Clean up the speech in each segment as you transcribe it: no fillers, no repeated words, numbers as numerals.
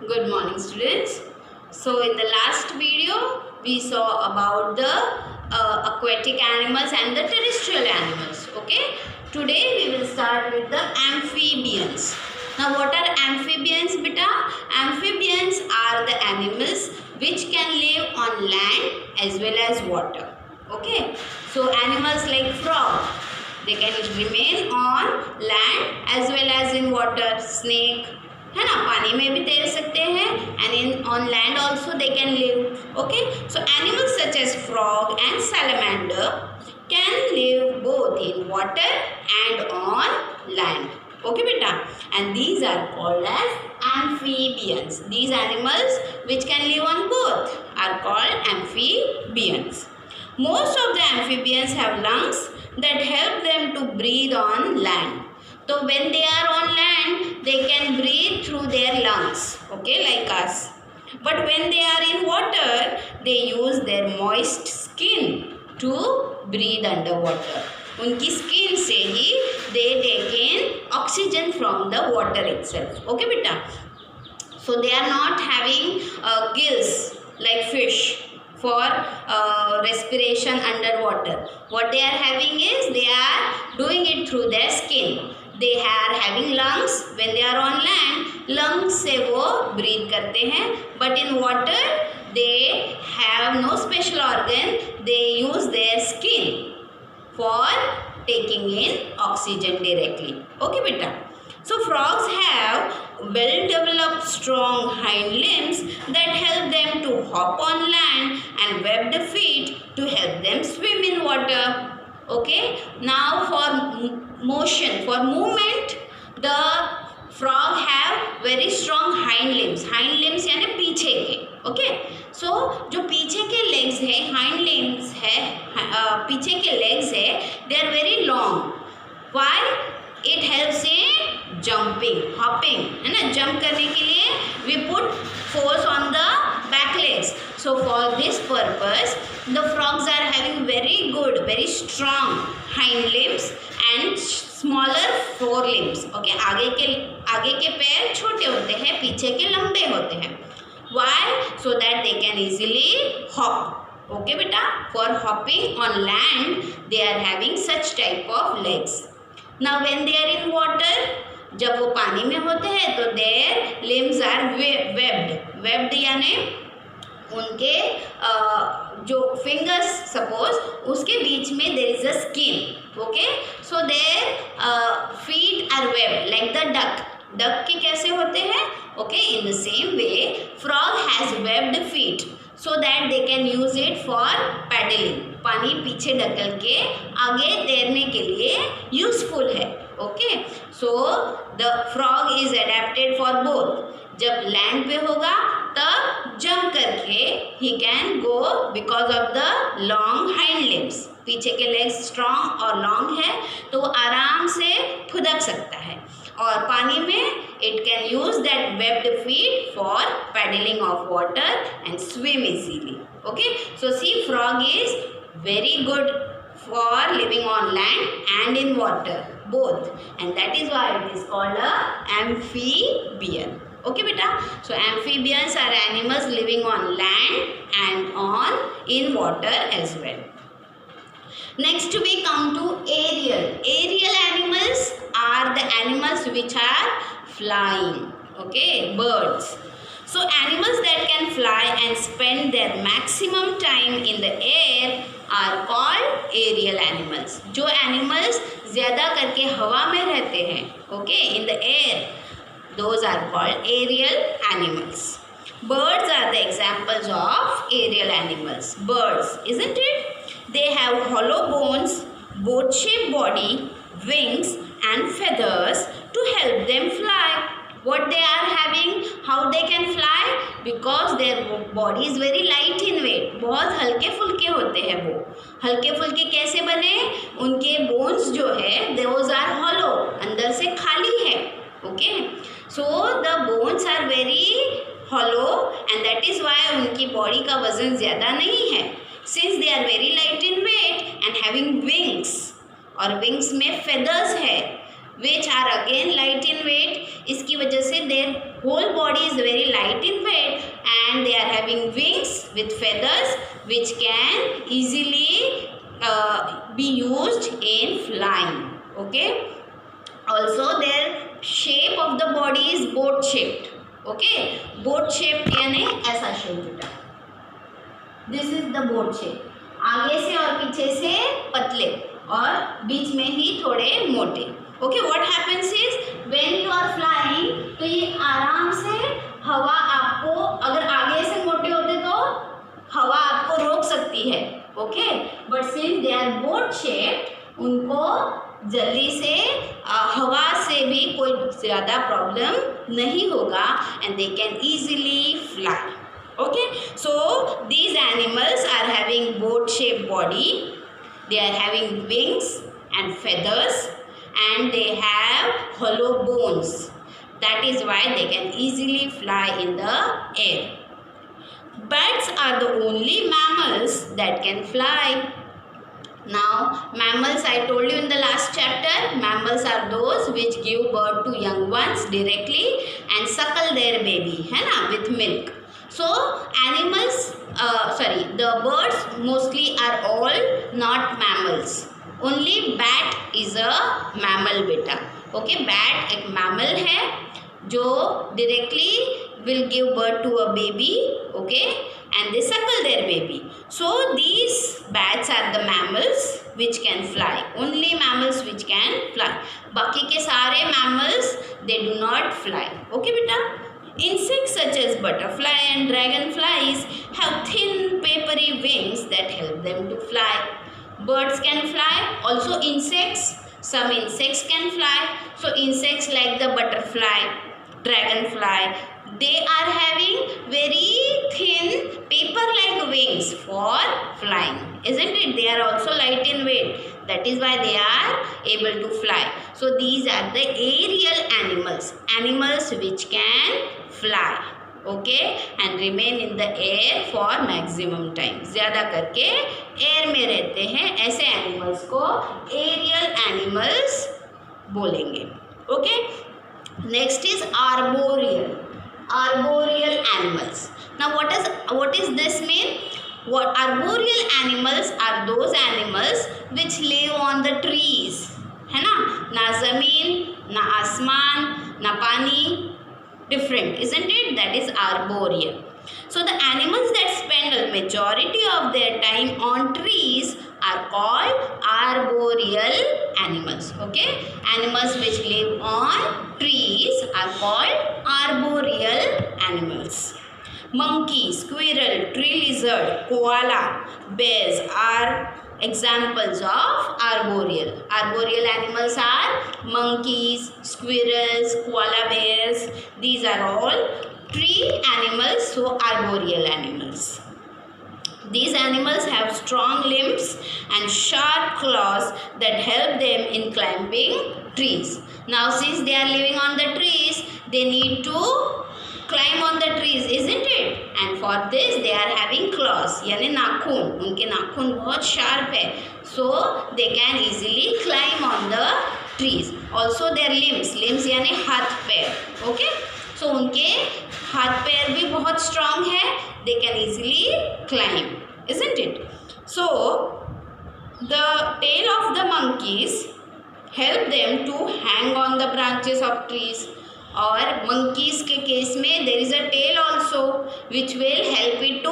Good morning, students. So in the last video we saw about the aquatic animals and the terrestrial animals. Okay, today we will start with the amphibians. Now what are amphibians, beta? Amphibians are the animals which can live on land as well as water. Okay, so animals like frog, they can remain on land as well as in water. Snake है ना, पानी में भी तैर सकते हैं and in on land also they can live. Okay, so animals such as frog and salamander can live both in water and on land. Okay beta, and these are called as amphibians. These animals which can live on both are called amphibians. Most of the amphibians have lungs that help them to breathe on land. So when they are on land, they can breathe through their lungs, okay, like us. But when they are in water, they use their moist skin to breathe underwater. उनकी skin से ही they take in oxygen from the water itself. Okay, beta. So they are not having gills like fish for respiration underwater. What they are having is they are doing it through their skin. They are having lungs. When they are on land, lungs से वो breathe करते हैं. But in water, they have no special organ. They use their skin for taking in oxygen directly. Okay, beta. So frogs have well-developed strong hind limbs that help them to hop on land and webbed feet to help them swim in water. Okay, now for motion, for movement, the frog have very strong hind limbs. Hind limbs यानी पीछे के. Okay, so जो पीछे के legs है, hind limbs है, पीछे के legs है, they are very long. Why? It helps in jumping, hopping, है ना. Jump करने के लिए we put force on the back legs. So for this purpose, the frogs are having very good, very strong hind limbs and smaller forelimbs. Okay, आगे के पैर छोटे होते हैं, पीछे के लंबे होते हैं. Why? So that they can easily hop. Okay, beta. For hopping on land, they are having such type of legs. Now when they are in water, जब वो पानी में होते हैं तो their limbs are webbed. Webbed यानी उनके जो fingers suppose उसके बीच में there is a skin. Okay, so their feet are webbed like the duck. Duck के कैसे होते हैं? Okay, in the same way, frog has webbed feet so that they can use it for paddling. पानी पीछे ढकेल के आगे तैरने के लिए यूजफुल है. Okay, so the frog is adapted for both. जब लैंड पे होगा तब जंप करके he can go because of the long hind limbs. पीछे के लेग्स स्ट्रॉन्ग और लॉन्ग है तो वो आराम से फुदक सकता है. और पानी में it can use that webbed feet for paddling of water and swim easily. Okay, so see, frog is very good for living on land and in water both, and that is why it is called a amphibian. Okay beta, so amphibians are animals living on land and on in water as well. Next we come to aerial. Aerial animals are the animals which are flying. Okay, birds. So animals that can fly and spend their maximum time in the air are called aerial animals. जो animals ज़्यादा करके हवा में रहते हैं, okay, in the air, those are called aerial animals. Birds are the examples of aerial animals. Birds, isn't it? They have hollow bones, boat-shaped body, wings and feathers to help them fly. What they are having, how they can fly? Because their body is very light in weight. बहुत हल्के फुल्के होते हैं वो. हल्के फुल्के कैसे बने? उनके bones जो है those are hollow, अंदर से खाली है. Okay, so the bones are very hollow and that is why उनकी body का वजन ज़्यादा नहीं है. Since they are very light in weight and having wings, और wings में feathers है, which are again light in weight. इसकी वजह से their whole body is very light in weight and they are having wings with feathers which can easily be used in flying. Okay. Also their shape of the body is boat shaped. Okay. Boat shaped यानी ऐसा shape बेटा. This is the boat shape. आगे से और पीछे से पतले और बीच में ही थोड़े मोटे. Okay, what happens is when you are flying, तो ये आराम से हवा आपको, अगर आगे से मोटे होते तो हवा आपको रोक सकती है. Okay, but since they are boat shaped, उनको जल्दी से हवा से भी कोई ज़्यादा प्रॉब्लम नहीं होगा and they can easily fly. Okay, so these animals are having boat shaped body, they are having wings and feathers and they have hollow bones. That is why they can easily fly in the air. Birds are the only mammals that can fly. Now mammals, I told you in the last chapter, mammals are those which give birth to young ones directly and suckle their baby, है ना, with milk. So animals, the birds mostly are all not mammals. Only bat is a mammal बेटा. Okay, bat एक mammal है जो directly will give birth to a baby. Okay, and they suckle their baby. So these bats are the mammals which can fly. Only mammals which can fly. बाकी के सारे mammals they do not fly. Okay बेटा. Insects such as butterfly and dragonflies have thin papery wings that help them to fly. Birds can fly. Also insects, some insects can fly. So insects like the butterfly, dragonfly, they are having very thin paper-like wings for flying. Isn't it? They are also light in weight. That is why they are able to fly. So these are the aerial animals. Animals which can fly. Okay, and remain in the air for maximum time. ज़्यादा करके air में रहते हैं, ऐसे animals को aerial animals बोलेंगे. Okay, next is arboreal. Arboreal animals. Now what is this mean? What arboreal animals are those animals which live on the trees, है ना, ना ज़मीन, ना आसमान, ना पानी, different, isn't it? That is arboreal. So the animals that spend a majority of their time on trees are called arboreal animals. Okay, animals which live on trees are called arboreal animals. Monkey, squirrel, tree lizard, koala, bears are examples of arboreal. Arboreal animals are monkeys, squirrels, koala bears. These are all tree animals, so arboreal animals. These animals have strong limbs and sharp claws that help them in climbing trees. Now since they are living on the trees, they need to climb on the trees, isn't it? And for this they are having claws, यानी नाखून, उनके नाखून बहुत sharp है, so they can easily climb on the trees. Also their limbs यानी हाथ पैर. Okay, so उनके हाथ पैर भी बहुत strong है, they can easily climb, isn't it? So the tail of the monkeys help them to hang on the branches of trees. और monkeys के केस में there is a tail also which will help it to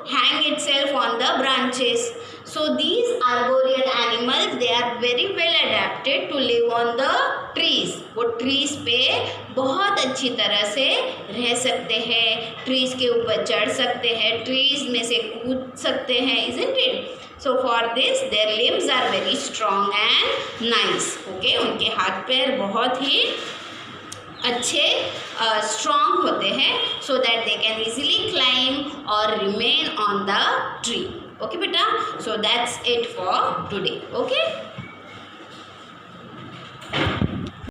hang itself on the branches. So these arboreal animals, they are very well adapted to live on the trees. वो trees पे बहुत अच्छी तरह से रह सकते हैं, trees के ऊपर चढ़ सकते हैं, trees में से कूद सकते हैं, isn't it? So for this their limbs are very strong and nice. Okay, उनके हाथ पैर बहुत ही अच्छे strong होते हैं, so that they can easily climb or remain on the tree. Okay बेटा, so that's it for today. Okay.